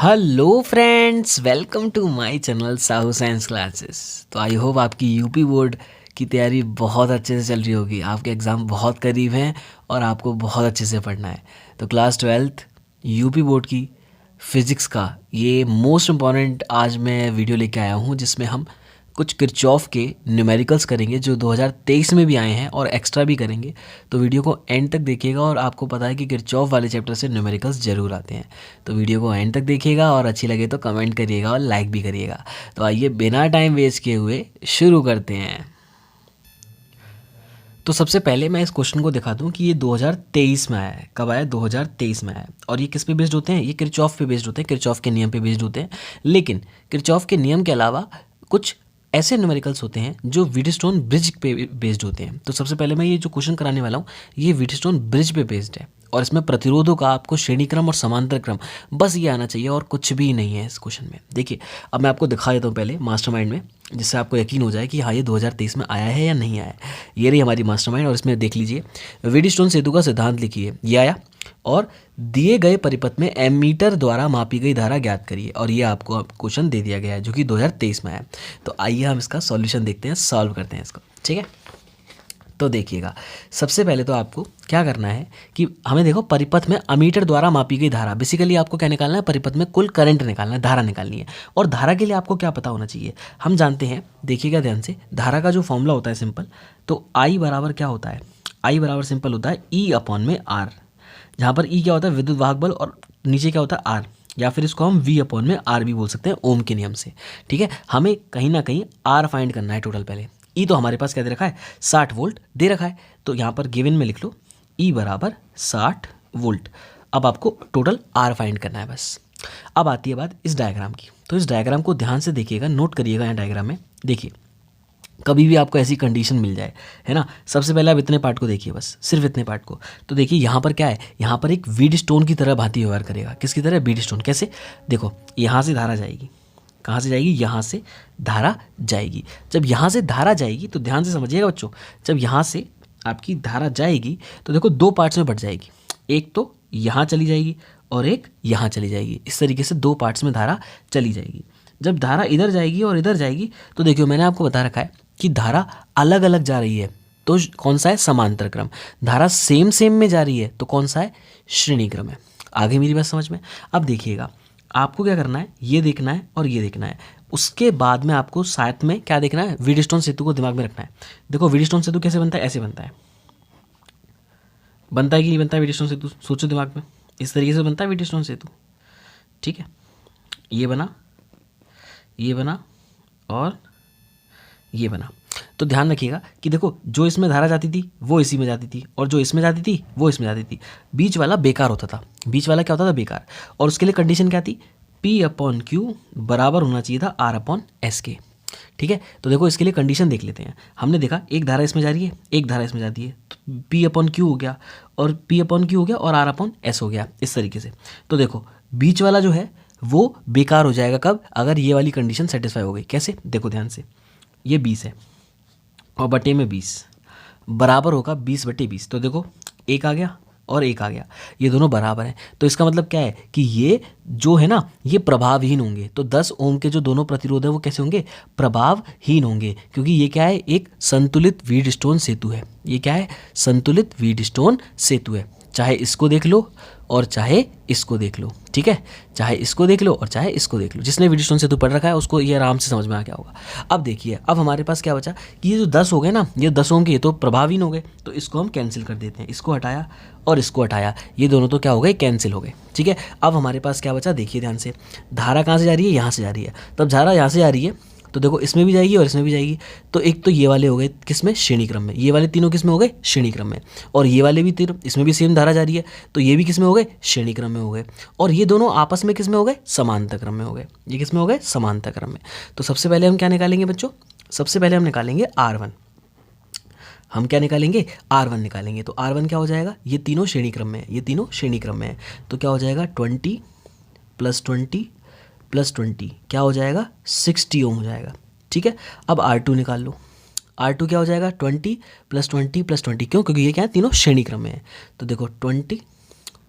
Hello friends, welcome to my channel Sahu science classes. तो I hope आपकी UP board की तैयारी बहुत अच्छे से चल रही होगी। आपके एग्ज़ाम बहुत करीब हैं और आपको बहुत अच्छे से पढ़ना है। तो क्लास 12th यूपी बोर्ड की फ़िज़िक्स का ये मोस्ट इम्पॉर्टेंट आज मैं वीडियो लेके आया हूँ, जिसमें हम कुछ किरचॉफ के न्यूमेरिकल्स करेंगे जो 2023 में भी आए हैं और एक्स्ट्रा भी करेंगे। तो वीडियो को एंड तक देखिएगा और आपको पता है कि किरचॉफ वाले चैप्टर से न्यूमेरिकल्स ज़रूर आते हैं। तो वीडियो को एंड तक देखिएगा और अच्छी लगे तो कमेंट करिएगा और लाइक भी करिएगा। तो आइए बिना टाइम वेस्ट किए हुए शुरू करते हैं। तो सबसे पहले मैं इस क्वेश्चन को दिखा दूं कि ये 2023 में आया है। कब आया? 2023 में आया है। और ये किस पे बेस्ड होते हैं? ये किरचॉफ पे बेस्ड होते हैं, किरचॉफ के नियम पे बेस्ड होते हैं। लेकिन किरचॉफ के नियम के अलावा कुछ ऐसे न्यूमेरिकल्स होते हैं जो व्हीटस्टोन ब्रिज पे बेस्ड होते हैं। तो सबसे पहले मैं ये जो क्वेश्चन कराने वाला हूँ ये व्हीटस्टोन ब्रिज पे बेस्ड है और इसमें प्रतिरोधों का आपको श्रेणी क्रम और समांतर क्रम बस ये आना चाहिए और कुछ भी नहीं है इस क्वेश्चन में। देखिए अब मैं आपको दिखा देता हूँ पहले मास्टरमाइंड में, जिससे आपको यकीन हो जाए कि हाँ ये 2023 में आया है या नहीं आया है। ये रही हमारी मास्टरमाइंड और इसमें देख लीजिए व्हीटस्टोन सेतु का सिद्धांत लिखिए, ये आया। और दिए गए परिपथ में एमीटर द्वारा मापी गई धारा ज्ञात करिए, और ये आपको क्वेश्चन दे दिया गया है जो कि 2023 में आया। तो आइए हम इसका सॉल्यूशन देखते हैं, सॉल्व करते हैं इसको, ठीक है। तो देखिएगा सबसे पहले तो आपको क्या करना है कि हमें देखो परिपथ में अमीटर द्वारा मापी गई धारा, बेसिकली आपको क्या निकालना है? परिपथ में कुल करंट निकालना है, धारा निकालनी है। और धारा के लिए आपको क्या पता होना चाहिए? हम जानते हैं, देखिएगा ध्यान से, धारा का जो फॉर्मूला होता है सिंपल, तो आई बराबर क्या होता है? आई बराबर सिंपल होता है ई अपॉन में आर, जहाँ पर ई क्या होता है? विद्युत वाहक बल, और नीचे क्या होता है? आर, या फिर इसको हम वी अपॉन में आर भी बोल सकते हैं ओम के नियम से, ठीक है। हमें कहीं ना कहीं आर फाइंड करना है टोटल। पहले ई तो हमारे पास क्या दे रखा है? 60 वोल्ट दे रखा है, तो यहाँ पर गिवन में लिख लो ई बराबर 60 वोल्ट। अब आपको टोटल आर फाइंड करना है बस। अब आती है बात इस डायग्राम की, तो इस डायग्राम को ध्यान से देखिएगा, नोट करिएगा। यहाँ डायग्राम में देखिए, कभी भी आपको ऐसी कंडीशन मिल जाए, है ना, सबसे पहले आप इतने पार्ट को देखिए, बस सिर्फ इतने पार्ट को। तो देखिए यहाँ पर क्या है? यहाँ पर एक व्हीटस्टोन की तरह भांति व्यवहार करेगा। किसकी तरह? व्हीटस्टोन। कैसे? देखो यहाँ से धारा जाएगी, कहाँ से जाएगी? यहाँ से धारा जाएगी। जब यहाँ से धारा जाएगी तो ध्यान से समझिएगा बच्चों, जब यहाँ से आपकी धारा जाएगी तो देखो दो पार्ट्स में बट जाएगी, एक तो यहाँ चली जाएगी और एक यहाँ चली जाएगी। इस तरीके से दो पार्ट्स में धारा चली जाएगी। जब धारा इधर जाएगी और इधर जाएगी तो देखियो मैंने आपको बता रखा है कि धारा अलग अलग जा रही है, तो कौन सा है? समांतर क्रम। धारा सेम सेम में जा रही है तो कौन सा है? श्रेणी क्रम है। आगे मेरी बात समझ में? अब देखिएगा आपको क्या करना है, ये देखना है और ये देखना है। उसके बाद में आपको साथ में क्या देखना है? व्हीटस्टोन सेतु को दिमाग में रखना है। देखो व्हीटस्टोन सेतु कैसे बनता है? ऐसे बनता है। बनता है कि नहीं बनता है व्हीटस्टोन सेतु? सोचो दिमाग में, इस तरीके से बनता है व्हीटस्टोन सेतु, ठीक है। ये बना, ये बना और ये बना। तो ध्यान रखिएगा कि देखो जो इसमें धारा जाती थी वो इसी में जाती थी, और जो इसमें जाती थी वो इसमें जाती थी। बीच वाला बेकार होता था। बीच वाला क्या होता था? बेकार। और उसके लिए कंडीशन क्या थी? P अपॉन क्यू बराबर होना चाहिए था R अपॉन एस के, ठीक है। तो देखो इसके लिए कंडीशन देख लेते हैं। हमने देखा एक धारा इसमें जा रही है, एक धारा इसमें जाती है, तो P अपॉन क्यू हो गया और P अपॉन क्यू हो गया और R अपॉन एस हो गया, इस तरीके से। तो देखो बीच वाला जो है वो बेकार हो जाएगा कब? अगर ये वाली कंडीशन सेटिस्फाई हो गई। कैसे? देखो ध्यान से, ये 20 है और बटे में 20 बराबर होगा 20 बटे 20। तो देखो एक आ गया और एक आ गया, ये दोनों बराबर हैं। तो इसका मतलब क्या है कि ये जो है ना ये प्रभावहीन होंगे। तो 10 ओम के जो दोनों प्रतिरोध है वो कैसे होंगे? प्रभावहीन होंगे, क्योंकि ये क्या है? एक संतुलित व्हीटस्टोन सेतु है। ये क्या है? संतुलित व्हीटस्टोन सेतु है। चाहे इसको देख लो और चाहे इसको देख लो, ठीक है। चाहे इसको देख लो और चाहे इसको देख लो। जिसने व्हीटस्टोन सेतु पढ़ रखा है उसको ये आराम से समझ में आ गया होगा। अब देखिए अब हमारे पास क्या बचा कि ये जो 10 हो गए ना, ये 10 ओम के, ये तो प्रभावहीन हो गए, तो इसको हम कैंसिल कर देते हैं। इसको हटाया और इसको हटाया, ये दोनों तो क्या हो गए? कैंसिल हो गए, ठीक है। अब हमारे पास क्या बचा? देखिए ध्यान से, धारा कहाँ से जा रही है? यहाँ से जा रही है। तब धारा यहाँ से जा रही है तो देखो इसमें भी जाएगी और इसमें भी जाएगी। तो एक तो ये वाले हो गए किस में? श्रेणी क्रम में। ये वाले तीनों किस में हो गए? श्रेणी क्रम में। और ये वाले भी तीनों, इसमें भी सेम धारा जा रही है, तो ये भी किस में हो गए? श्रेणी क्रम में हो गए। और ये दोनों आपस में किस में हो गए? समांतर क्रम में हो गए। ये किस में हो गए? समांतर क्रम में। तो सबसे पहले हम क्या निकालेंगे बच्चों? सबसे पहले हम निकालेंगे R1। हम क्या निकालेंगे? R1 निकालेंगे। तो R1 क्या हो जाएगा? ये तीनों श्रेणी क्रम में है, ये तीनों श्रेणी क्रम में है। तो क्या हो जाएगा? 20 + 20 + 20 क्या हो जाएगा? 60 ओम हो जाएगा, ठीक है। अब R2 निकाल लो। R2 क्या हो जाएगा? 20 + 20 + 20। क्यों? क्योंकि ये क्या है? तीनों श्रेणी क्रम में है। तो देखो 20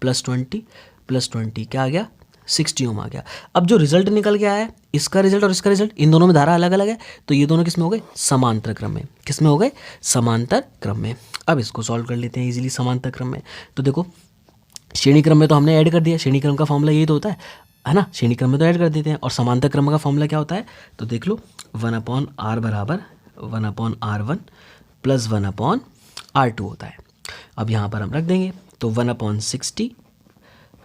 + 20 + 20 क्या आ गया? 60 ओम आ गया। अब जो रिजल्ट निकल के आया है, इसका रिजल्ट और इसका रिजल्ट, इन दोनों में धारा अलग अलग है, तो ये दोनों किस में हो गए, समांतर क्रम में। किस में हो गए, समांतर क्रम में। अब इसको सॉल्व कर लेते हैं इजीली समांतर क्रम में। तो देखो श्रेणी क्रम में तो हमने ऐड कर दिया, श्रेणी क्रम का फॉर्मूला यही तो होता है ना, श्रेणी क्रम में तो ऐड कर देते हैं। और समांतर क्रम का फॉर्मूला क्या होता है, तो देख लो 1/r बराबर 1/r1 प्लस 1/r2 होता है। अब यहाँ पर हम रख देंगे, तो 1/60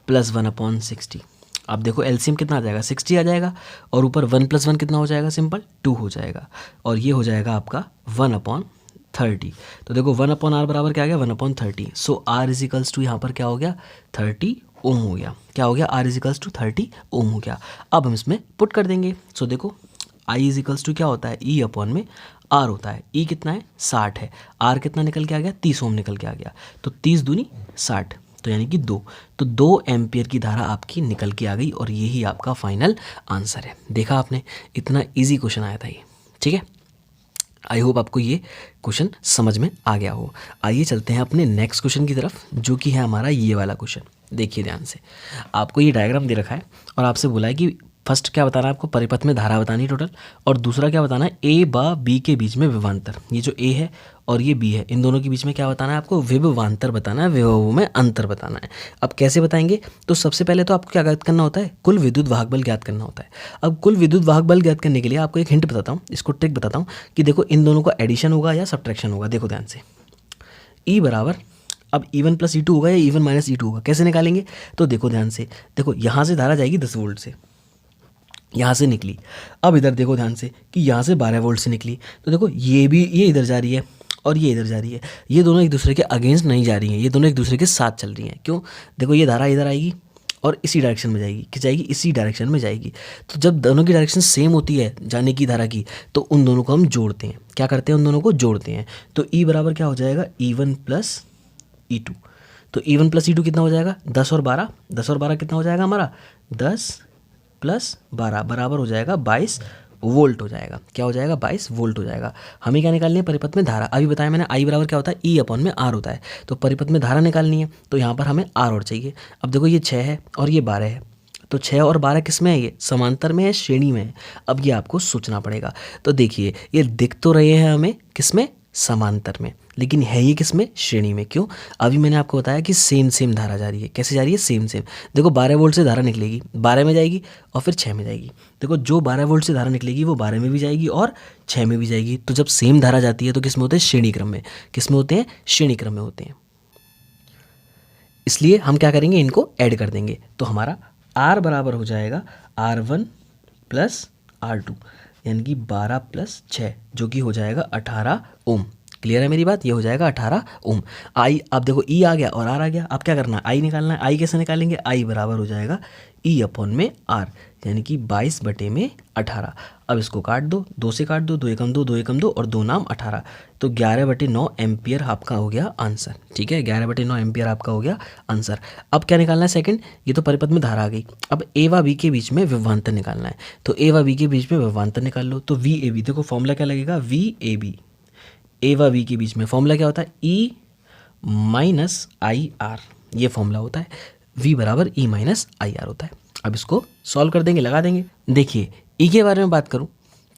प्लस 1/60। अब देखो एलसीएम कितना आ जाएगा, 60 आ जाएगा, और ऊपर 1 + 1 कितना हो जाएगा, सिंपल 2 हो जाएगा, और ये हो जाएगा आपका 1/30। तो देखो 1/r बराबर क्या आ गया, 1/30। सो r इजिकल्स टू यहाँ पर क्या हो गया, 30 ओम हो गया। क्या हो गया, r इजिकल्स टू 30 ओम हो गया। अब हम इसमें पुट कर देंगे। सो देखो I इजिकल्स टू क्या होता है, E/r होता है। E कितना है, 60 है। R कितना निकल के आ गया, 30 ओम निकल के आ गया। तो 30 दूनी 60, तो यानी कि 2। तो 2 एम्पियर की धारा आपकी निकल के आ गई, और यही आपका फाइनल आंसर है। देखा आपने, इतना ईजी क्वेश्चन आया था ये। ठीक है, आई होप आपको ये क्वेश्चन समझ में आ गया हो। आइए चलते हैं अपने नेक्स्ट क्वेश्चन की तरफ, जो कि है हमारा ये वाला क्वेश्चन। देखिए ध्यान से, आपको ये डायग्राम दे रखा है और आपसे बोला है कि फर्स्ट क्या बताना है आपको, परिपथ में धारा बतानी है टोटल, और दूसरा क्या बताना है, ए व बी के बीच में विभवांतर। ये जो ए है और ये बी है, इन दोनों के बीच में क्या बताना है आपको, विभवांतर बताना है, विभवों में अंतर बताना है। अब कैसे बताएंगे, तो सबसे पहले तो आपको क्या ज्ञात करना होता है, कुल विद्युत वाहक बल ज्ञात करना होता है। अब कुल विद्युत वाहक बल ज्ञात करने के लिए आपको एक हिंट बताता हूँ, इसको ट्रिक बताता हूँ कि देखो इन दोनों का एडिशन होगा या सब्ट्रैक्शन होगा। देखो ध्यान से, ई बराबर, अब E1 + E2 होगा या E1 - E2 होगा, कैसे निकालेंगे, तो देखो ध्यान से, देखो यहाँ से धारा जाएगी 10 वोल्ट से, यहाँ से निकली। अब इधर देखो ध्यान से कि यहाँ से 12 वोल्ट से निकली, तो देखो ये भी, ये इधर जा रही है और ये इधर जा रही है। ये दोनों एक दूसरे के अगेंस्ट नहीं जा रही हैं, ये दोनों एक दूसरे के साथ चल रही हैं। क्यों, देखो ये धारा इधर आएगी और इसी डायरेक्शन में जाएगी, कि जाएगी इसी डायरेक्शन में जाएगी। तो जब दोनों की डायरेक्शन सेम होती है जाने की धारा की, तो उन दोनों को हम जोड़ते हैं। क्या करते हैं, उन दोनों को जोड़ते हैं। तो E बराबर क्या हो जाएगा, E1 + E2। तो E1 + E2 कितना हो जाएगा, 10 और 12, 10 और 12 कितना हो जाएगा हमारा, 10 + 12 बराबर हो जाएगा 22 वोल्ट हो जाएगा। क्या हो जाएगा, 22 वोल्ट हो जाएगा। हमें क्या निकालनी है, परिपथ में धारा। अभी बताया मैंने, I बराबर क्या होता है, E/r होता है। तो परिपथ में धारा निकालनी है, तो यहाँ पर हमें R और चाहिए। अब देखो ये 6 है और ये 12 है, तो 6 और 12 किस में है, ये समांतर में है, श्रेणी में है। अब ये आपको सोचना पड़ेगा। तो देखिए ये दिख तो रहे हैं हमें किस में, समांतर में, लेकिन है ये किस में, श्रेणी में। क्यों, अभी मैंने आपको बताया कि सेम धारा जा रही है। कैसे जा रही है, सेम। देखो 12 वोल्ट से धारा निकलेगी, 12 में जाएगी और फिर 6 में जाएगी। देखो जो 12 वोल्ट से धारा निकलेगी वो 12 में भी जाएगी और 6 में भी जाएगी। तो जब सेम धारा जाती है तो किस में होते हैं, श्रेणी क्रम में। किस में होते हैं, श्रेणी क्रम में होते हैं। इसलिए हम क्या करेंगे, इनको ऐड कर देंगे। तो हमारा R बराबर हो जाएगा R1 + R2, यानी कि 12 + 6, जो कि हो जाएगा 18 ओम। क्लियर है मेरी बात, ये हो जाएगा 18 ओम। आई, अब देखो E आ गया और R आ गया। अब क्या करना है, I निकालना है। I कैसे निकालेंगे, I बराबर हो जाएगा E/r, यानी कि 22/18। अब इसको काट दो, 2 से काट दो, 2 एकम 2, 2 एकम 2 और 2 नाम 18। तो 11/9 एम्पियर आपका हो गया आंसर। ठीक है, 11/9 एम्पियर आपका हो गया आंसर। अब क्या निकालना है, सेकंड, ये तो परिपथ में धारा आ गई। अब A व B के बीच में विभवांतर निकालना है। तो A व B के बीच में विभवांतर निकाल लो। तो VAB, देखो फॉर्मूला क्या लगेगा, VAB, A व B के बीच में फॉर्मूला क्या होता है, E - IR, ये फॉर्मूला होता है। V बराबर E - IR होता है। अब इसको सॉल्व कर देंगे, लगा देंगे। देखिए E के बारे में बात करूं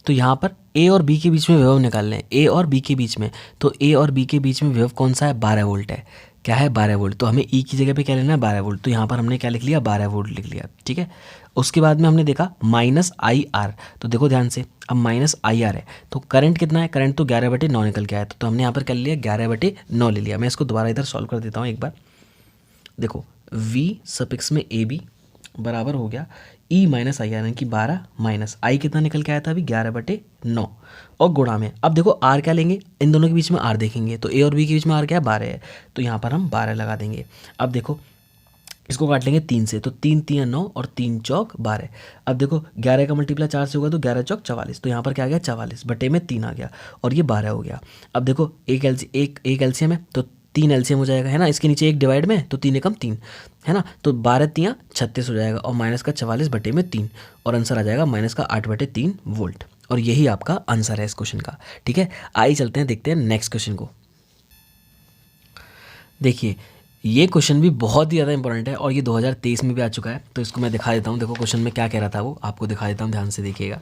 तो यहाँ पर A और B के बीच में विभव निकालने हैं, A और B के बीच में। तो A और B के बीच में विभव कौन सा है, 12 वोल्ट है। क्या है, 12 वोल्ट। तो हमें E की जगह पे क्या लेना है, 12 वोल्ट। तो यहाँ पर हमने क्या लिख लिया, 12 वोल्ट लिख लिया। ठीक है, उसके बाद में हमने देखा -IR। तो देखो ध्यान से, अब -IR है तो करंट कितना है, करंट तो 11/9 निकल के आया था। तो हमने यहाँ पर कर लिया 11/9 ले लिया। मैं इसको दोबारा इधर सॉल्व कर देता हूँ एक बार। देखो V AB बराबर हो गया E - IR, यानी कि 12 माइनस I कितना निकल के आया था अभी, 11/9 और गुणा में। अब देखो R क्या लेंगे, इन दोनों के बीच में R देखेंगे तो A और B के बीच में R क्या है, 12 है। तो यहाँ पर हम 12 लगा देंगे। अब देखो इसको काट लेंगे 3 से, तो 3 × 3 = 9 और 3 चौक 12। अब देखो 11 का मल्टीप्लाई 4 से होगा तो 11 चौक 44। तो यहाँ पर क्या आ गया, 44/3 आ गया और ये 12 हो गया। अब देखो एक एलसीएम है तो 3 एलसीएम हो जाएगा, है ना। इसके नीचे एक डिवाइड में, तो 3 एकम 3, है ना। तो 12 × 3 = 36 हो जाएगा और माइनस का 44/3 और आंसर आ जाएगा -8/3 वोल्ट। और यही आपका आंसर है इस क्वेश्चन का। ठीक है, आइए चलते हैं, देखते हैं नेक्स्ट क्वेश्चन को। देखिए ये क्वेश्चन भी बहुत ही ज़्यादा इंपॉर्टेंट है और ये 2023 में भी आ चुका है, तो इसको मैं दिखा देता हूँ। देखो क्वेश्चन में क्या कह रहा था वो आपको दिखा देता हूँ, ध्यान से देखिएगा।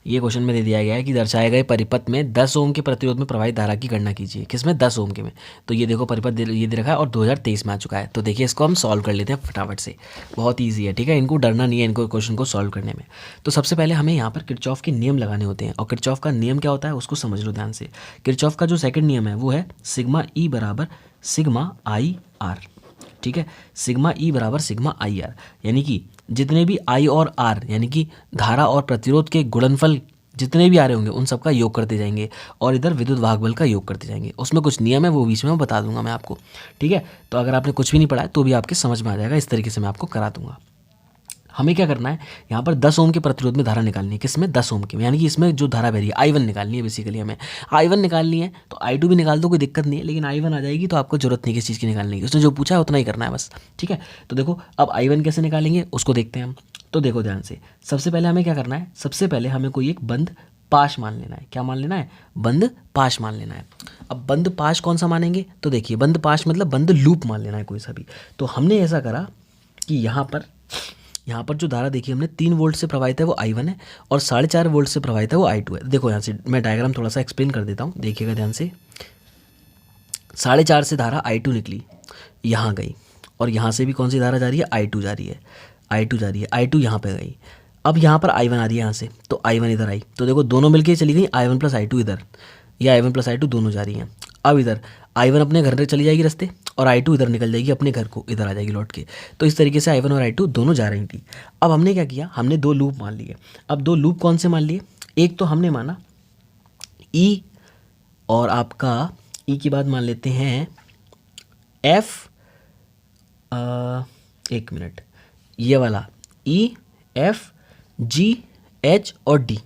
ये क्वेश्चन में दे दिया गया है कि दर्शाए गए परिपथ में 10 ओम के प्रतिरोध में प्रवाहित धारा की गणना कीजिए। किसमें? 10 ओम के में। तो ये देखो परिपथ ये दे रखा है और 2023 में आ चुका है। तो देखिए इसको हम सॉल्व कर लेते हैं फटाफट से, बहुत ईजी है, ठीक है। इनको डरना नहीं है, इनको क्वेश्चन को सॉल्व करने में। तो सबसे पहले हमें यहाँ पर किरचॉफ के नियम लगाने होते हैं, और किरचॉफ का नियम क्या होता है उसको समझ लो ध्यान से। किरचॉफ का जो सेकंड नियम है वो है सिग्मा ई बराबर सिग्मा आई आर, ठीक है। सिग्मा ई बराबर सिग्मा आई आर, यानी कि जितने भी आई और आर यानी कि धारा और प्रतिरोध के गुणनफल जितने भी आ रहे होंगे उन सब का योग करते जाएंगे और इधर विद्युत वाहक बल का योग करते जाएंगे। उसमें कुछ नियम है वो बीच में मैं बता दूंगा मैं आपको, ठीक है। तो अगर आपने कुछ भी नहीं पढ़ा है तो भी आपके समझ में आ जाएगा, इस तरीके से मैं आपको करा दूंगा। हमें क्या करना है, यहाँ पर 10 ओम के प्रतिरोध में धारा निकालनी है। किसमें? 10 ओम के में, यानी कि इसमें जो धारा बह रही है I1 निकालनी है। बेसिकली हमें I1 निकालनी है, तो I2 भी निकाल दो, कोई दिक्कत नहीं है, लेकिन I1 आ जाएगी तो आपको जरूरत नहीं किस चीज़ की निकालने की। उसने जो पूछा है उतना ही करना है बस, ठीक है। तो देखो अब I1 कैसे निकालेंगे उसको देखते हैं हम। तो देखो ध्यान से, सबसे पहले हमें क्या करना है, सबसे पहले हमें कोई एक बंद पाश मान लेना है। क्या मान लेना है? बंद पाश मान लेना है। अब बंद पाश कौन सा मानेंगे, तो देखिए बंद पाश मतलब बंद लूप मान लेना है कोई सा भी। तो हमने ऐसा करा कि यहाँ पर जो धारा देखिए हमने 3 वोल्ट से प्रवाहित है वो I1 है और 4.5 वोल्ट से प्रवाहित है वो I2 है। देखो यहाँ से मैं डायग्राम थोड़ा सा एक्सप्लेन कर देता हूँ, देखिएगा ध्यान से। 4.5 से धारा I2 निकली, यहाँ गई, और यहाँ से भी कौन सी धारा जा रही है? I2 जा रही है, I2 जा रही है, I2 यहाँ पे गई। अब यहाँ पर I1 आ रही है यहाँ से, तो I1 इधर आई, तो देखो दोनों मिलके चली गई, I1 प्लस I2 इधर, या I1 प्लस I2 दोनों जा रही हैं। अब इधर I1 अपने घर में चली जाएगी रास्ते और I2 इधर निकल जाएगी अपने घर को, इधर आ जाएगी लौट के। तो इस तरीके से I1 और I2 दोनों जा रही थी। अब हमने क्या किया, हमने 2 लूप मान लिए। अब 2 लूप कौन से मान लिए? एक तो हमने माना E, और आपका E की बात मान लेते हैं F, एक मिनट, ये वाला E, F, G, H और D,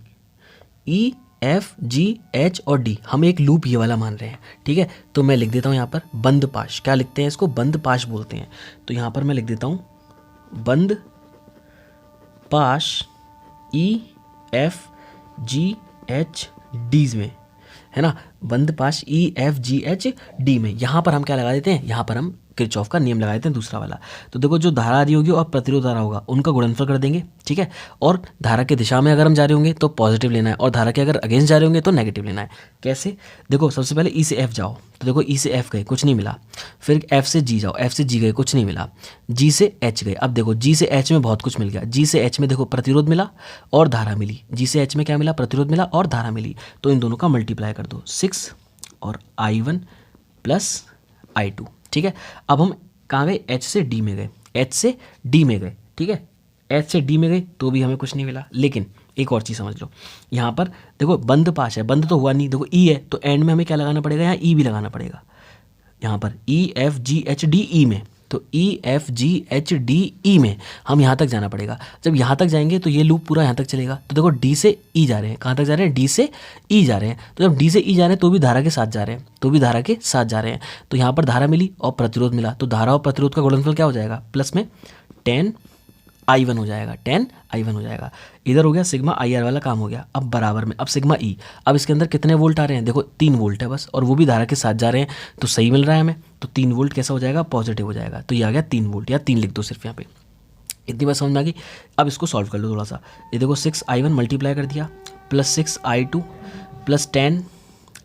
E, F, G, H और D, हम एक लूप ये वाला मान रहे हैं, ठीक है। तो मैं लिख देता हूँ यहाँ पर बंद पाश, क्या लिखते हैं इसको? बंद पाश बोलते हैं। तो यहाँ पर मैं लिख देता हूँ बंद पाश E, F, G, H, D में, है ना। बंद पाश E, F, G, H, D में। यहाँ पर हम क्या लगा देते हैं, यहाँ पर हम किरचॉफ का नियम लगा देते हैं दूसरा वाला। तो देखो जो धारा आ रही होगी और प्रतिरोध धारा होगा उनका गुणनफल कर देंगे, ठीक है। और धारा के दिशा में अगर हम जा रहे होंगे तो पॉजिटिव लेना है, और धारा के अगर अगेंस्ट जा रहे होंगे तो नेगेटिव लेना है। कैसे? देखो सबसे पहले E से F जाओ, तो देखो E से F गए, कुछ नहीं मिला। फिर F से G जाओ, F से G गए, कुछ नहीं मिला। G से H गए, अब देखो G से H में बहुत कुछ मिल गया। G से H में देखो प्रतिरोध मिला और धारा मिली। G से H में क्या मिला? प्रतिरोध मिला और धारा मिली। तो इन दोनों का मल्टीप्लाई कर दो, 6 और I1 प्लस I2, ठीक है। अब हम कहाँ गए? H से D में गए, H से D में गए, ठीक है। H से D में गए तो भी हमें कुछ नहीं मिला। लेकिन एक और चीज़ समझ लो, यहाँ पर देखो बंद पाश है, बंद तो हुआ नहीं, देखो E है तो एंड में हमें क्या लगाना पड़ेगा? यहाँ E भी लगाना पड़ेगा। यहाँ पर E, F, G, H, D, E में, तो E, F, G, H, D, E में हम यहाँ तक जाना पड़ेगा। जब यहाँ तक जाएंगे तो ये लूप पूरा यहाँ तक चलेगा। तो देखो D से E जा रहे हैं, कहाँ तक जा रहे हैं? D से E जा रहे हैं। तो जब D से E जा रहे हैं तो भी धारा के साथ जा रहे हैं, तो भी धारा के साथ जा रहे हैं। तो यहाँ पर धारा मिली और प्रतिरोध मिला, तो धारा और प्रतिरोध का गुणनफल क्या हो जाएगा? प्लस में 10 I1 हो जाएगा, 10 I1 हो जाएगा। इधर हो गया सिग्मा IR वाला काम हो गया। अब बराबर में अब सिग्मा E, अब इसके अंदर कितने वोल्ट आ रहे हैं? देखो 3 वोल्ट है बस, और वो भी धारा के साथ जा रहे हैं, तो सही मिल रहा है हमें। तो 3 वोल्ट कैसा हो जाएगा? पॉजिटिव हो जाएगा। तो ये आ गया 3 वोल्ट, या 3 लिख दो सिर्फ यहाँ पे, इतनी बात समझ में आ गई। अब इसको सॉल्व कर लो थोड़ा सा। ये देखो 6 I1 मल्टीप्लाई कर दिया plus 6 I2 plus 10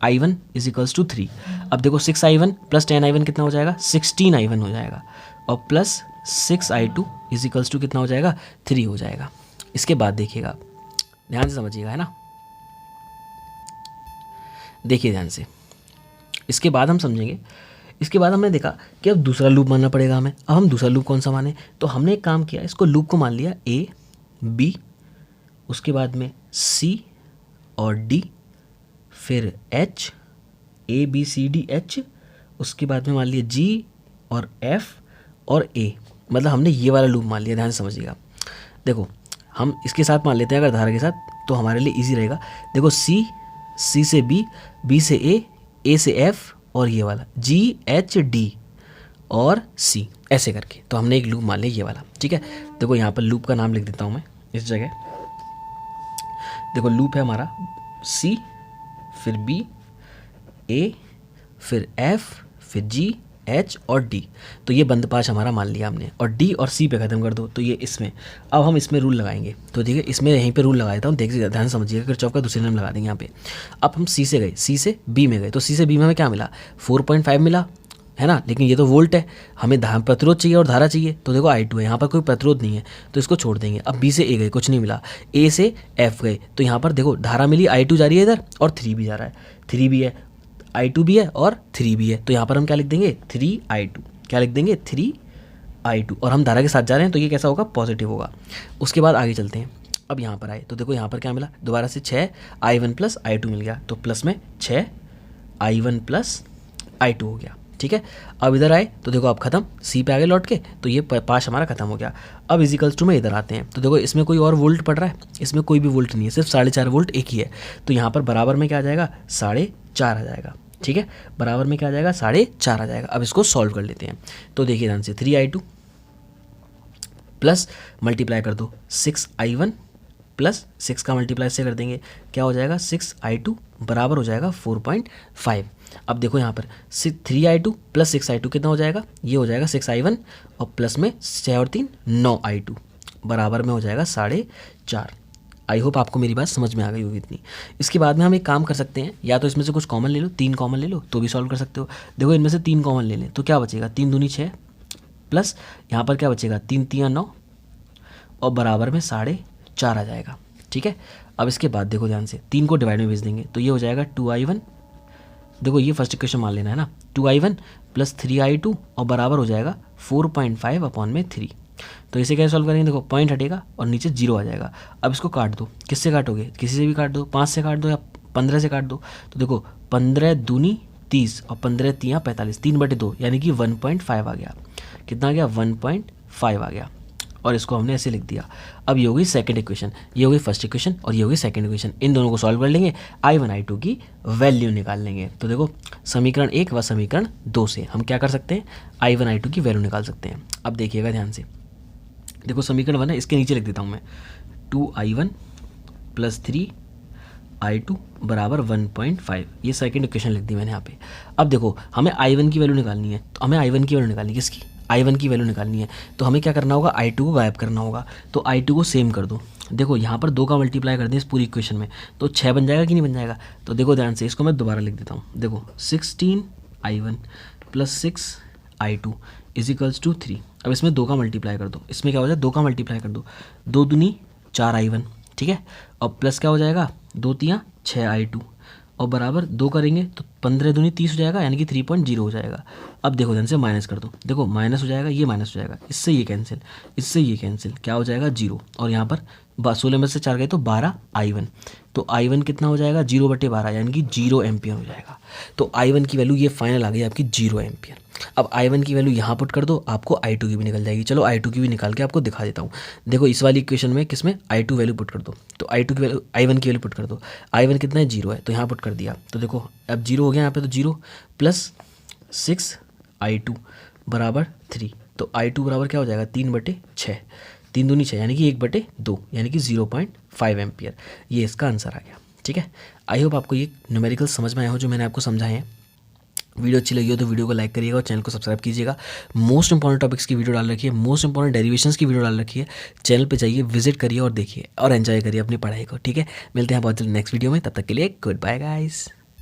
I1 is equals to 3। अब देखो 6 I1 प्लस 10 I1 कितना हो जाएगा? 16 I1 हो जाएगा, और plus 6 I2 is equals to कितना हो जाएगा? 3 हो जाएगा। इसके बाद देखिएगा, ध्यान से समझिएगा, है ना। देखिए ध्यान से, इसके बाद हम समझेंगे। इसके बाद हमने देखा कि अब दूसरा लूप मानना पड़ेगा हमें। अब हम दूसरा लूप कौन सा माने? तो हमने एक काम किया, इसको लूप को मान लिया A, B, उसके बाद में C और D, फिर H, A, B, C, D, H, उसके बाद में मान लिया G और F और A। मतलब हमने ये वाला लूप मान लिया, ध्यान से समझिएगा। देखो हम इसके साथ मान लेते हैं, अगर धारा के साथ, तो हमारे लिए इजी रहेगा। देखो C, C से B, B से A, A से F, और ये वाला G, H, D और C, ऐसे करके। तो हमने एक लूप मान लिया ये वाला, ठीक है। देखो यहाँ पर लूप का नाम लिख देता हूँ मैं इस जगह। देखो लूप है हमारा C, फिर B, A, फिर F, फिर G, एच और डी, तो ये बंद पाँच हमारा मान लिया हमने, और डी और सी पे ख़त्म कर दो, तो ये इसमें। अब हम इसमें रूल लगाएंगे, तो देखिए इसमें यहीं पे रूल लगा देता हूँ, देखिए ध्यान समझिएगा, किरचॉफ का दूसरे नियम लगा देंगे यहाँ पे। अब हम सी से गए, सी से बी में गए, तो सी से बी में हमें क्या मिला, 4.5 मिला, है ना, लेकिन ये तो वोल्ट है, हमें प्रतिरोध चाहिए और धारा चाहिए, तो देखो I2 है, यहाँ पर कोई प्रतिरोध नहीं है तो इसको छोड़ देंगे। अब बी से ए गए, कुछ नहीं मिला, ए से एफ गए, तो यहाँ पर देखो धारा मिली, I2 जा रही है इधर और 3 भी जा रहा है, 3 भी है, I2 भी है और 3 भी है, तो यहाँ पर हम क्या लिख देंगे 3I2, क्या लिख देंगे 3I2, और हम धारा के साथ जा रहे हैं तो ये कैसा होगा, पॉजिटिव होगा। उसके बाद आगे चलते हैं, अब यहाँ पर आए तो देखो यहाँ पर क्या मिला, दोबारा से 6I1 + I2 मिल गया, तो प्लस में 6I1 + I2 हो गया, ठीक है। अब इधर आए तो देखो अब खत्म, सी पे आगे लौट के, तो ये पाँच हमारा खत्म हो गया। अब इजिकल्स टू में इधर आते हैं, तो देखो इसमें कोई और वोल्ट पड़ रहा है, इसमें कोई भी वोल्ट नहीं है, सिर्फ 4.5 वोल्ट एक ही है, तो यहाँ पर बराबर में क्या आ जाएगा, 4.5 आ जाएगा, ठीक है, बराबर में क्या आ जाएगा, 4.5 आ जाएगा। अब इसको सॉल्व कर लेते हैं, तो देखिए ध्यान से, 3I2 प्लस मल्टीप्लाई कर दो 6I1 प्लस 6 का मल्टीप्लाई से कर देंगे, क्या हो जाएगा 6I2 बराबर हो जाएगा 4.5। अब देखो यहाँ पर 3I2 प्लस 6I2 कितना हो जाएगा, ये हो जाएगा 6I1 और प्लस में 6 और 3 9I2 बराबर में हो जाएगा 4.5। आई होप आपको मेरी बात समझ में आ गई होगी इतनी। इसके बाद में हम एक काम कर सकते हैं, या तो इसमें से कुछ कॉमन ले लो, 3 कॉमन ले लो तो भी सॉल्व कर सकते हो। देखो इनमें से 3 कॉमन ले लें तो क्या बचेगा, 3 दूनी 6 प्लस यहाँ पर क्या बचेगा, 3 3 9 और बराबर में 4.5 आ जाएगा, ठीक है। अब इसके बाद देखो ध्यान से, 3 को डिवाइड में भेज देंगे तो ये हो जाएगा 2I1, देखो ये फर्स्ट इक्वेशन मान लेना है ना, 2I1 प्लस 3I2 और बराबर हो जाएगा 4.5/3। तो इसे कैसे सॉल्व करेंगे, देखो पॉइंट हटेगा और नीचे 0 आ जाएगा। अब इसको काट दो, किससे काटोगे, किसी से भी काट दो, 5 से काट दो या 15 से काट दो, तो देखो 15 दूनी 30 और 15 3 45, 3/2 यानी कि 1.5 आ गया, कितना आ गया 1.5 आ गया, और इसको हमने ऐसे लिख दिया। अब ये हो गई सेकंड इक्वेशन, ये हो गई फर्स्ट इक्वेशन और ये हो गई सेकंड इक्वेशन, इन दोनों को सॉल्व कर लेंगे, I1 I2 की वैल्यू निकाल लेंगे। तो देखो समीकरण 1 व समीकरण 2 से हम क्या कर सकते हैं, I1 I2 की वैल्यू निकाल सकते हैं। अब देखिएगा ध्यान से, देखो समीकरण 1 है, इसके नीचे लिख देता हूँ मैं, 2I1 प्लस 3I2 बराबर 1.5, ये सेकंड इक्वेशन लिख दी मैंने यहाँ पे। अब देखो हमें I1 की वैल्यू निकालनी है, तो हमें I1 की वैल्यू निकालनी है, किसकी, I1 की वैल्यू निकालनी है, तो हमें क्या करना होगा, I2 को गायब करना होगा। तो I2 को सेम कर दो, देखो यहाँ पर 2 का मल्टीप्लाई कर दें इस पूरी इक्वेशन में तो 6 बन जाएगा कि नहीं बन जाएगा। तो देखो ध्यान से, इसको मैं दोबारा लिख देता हूँ, देखो 16I1 plus 6I2 equals to 3। अब इसमें 2 का मल्टीप्लाई कर दो, इसमें क्या हो जाए 2 का मल्टीप्लाई कर दो, 2 दूनी 4I1, ठीक है, और प्लस क्या हो जाएगा 2 3 6I2 और बराबर 2 करेंगे तो 15 दूनी 30 हो जाएगा, यानी कि 3.0 हो जाएगा। अब देखो ध्यान से माइनस कर दो, देखो माइनस हो जाएगा, ये माइनस हो जाएगा, इससे ये कैंसिल, इससे ये कैंसिल, क्या हो जाएगा 0, और यहाँ पर 16 में से 4 गए तो 12I1, तो I1 कितना हो जाएगा 0/12 यानी कि 0 एम्पियर हो जाएगा। तो I1 की वैल्यू ये फाइनल आ गई आपकी 0 एम्पियर। अब I1 की वैल्यू यहाँ पुट कर दो, आपको I2 की भी निकल जाएगी। चलो I2 की भी निकाल के आपको दिखा देता हूँ। देखो इस वाली इक्वेशन में किसमें I2 वैल्यू पुट कर दो, तो I2 की वैल्यू I1 की वैल्यू पुट कर दो, I1 कितना है 0 है तो यहाँ पुट कर दिया, तो देखो अब 0 हो गया यहाँ पे, तो 0 प्लस 6I2 बराबर 3, तो I2 बराबर क्या हो जाएगा 3/6, 3 दूनी 6 यानी कि 1/2 यानी कि 0.5 एम्पियर, ये इसका आंसर आ गया। ठीक है, आई होप आपको ये न्यूमेरिकल समझ में आया हो जो मैंने आपको समझाए हैं। वीडियो अच्छी लगी हो तो वीडियो को लाइक करिएगा और चैनल को सब्सक्राइब कीजिएगा। मोस्ट इंपॉर्टेंट टॉपिक्स की वीडियो डाल रखी है, मोस्ट इंपॉर्टेंट डेरिवेशंस की वीडियो डाल रखी है, चैनल पे जाइए, विजिट करिए और देखिए और एंजॉय करिए अपनी पढ़ाई को। ठीक है, मिलते हैं बहुत जल्द नेक्स्ट वीडियो में, तब तक के लिए गुड बाय गाइस।